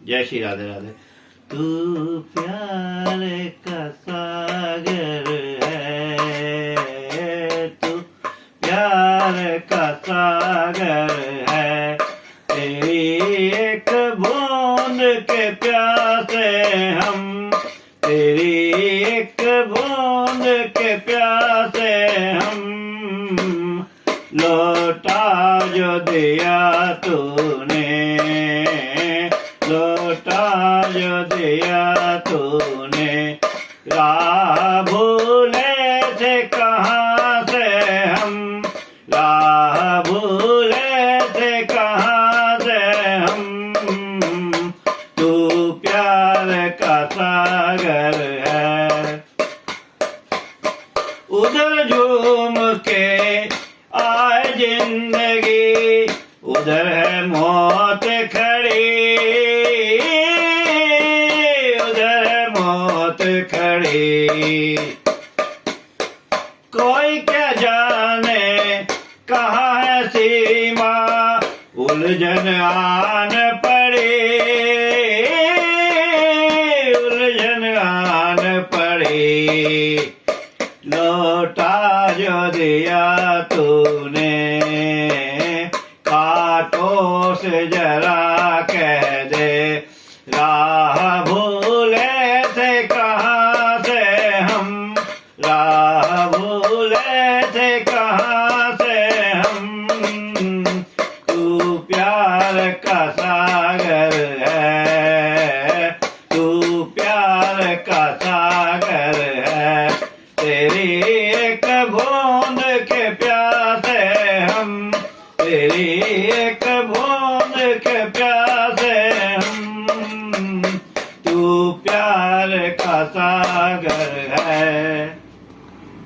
जय श्री राधे राधे। तू प्यार का सागर है, तू प्यार का सागर है, तेरी एक बूंद के प्यासे हम, तेरी एक बूंद के प्यासे हम, लौटा जो दिया तूने, लौटा जो दिया तूने, राह भूले थे कहाँ से हम, राह भूले थे कहाँ से हम, तू प्यार का सागर है। उधर झूम के आए जिंदगी, उधर है मौत खड़ी, उधर है मौत खड़ी। कोई क्या जाने कहाँ है सीमा, उलझन आन पड़ी, उलझन आन पड़ी। लौटा जो दिया तूने, कांटों से जरा कह दे, राह भूले थे कहाँ से हम, राह भूले थे कहाँ से हम, तू प्यार का सागर है, तू प्यार का सागर है, तेरी एक बूंद के प्यासे हम, तेरी एक बूंद के प्यासे हम, तू प्यार का सागर है।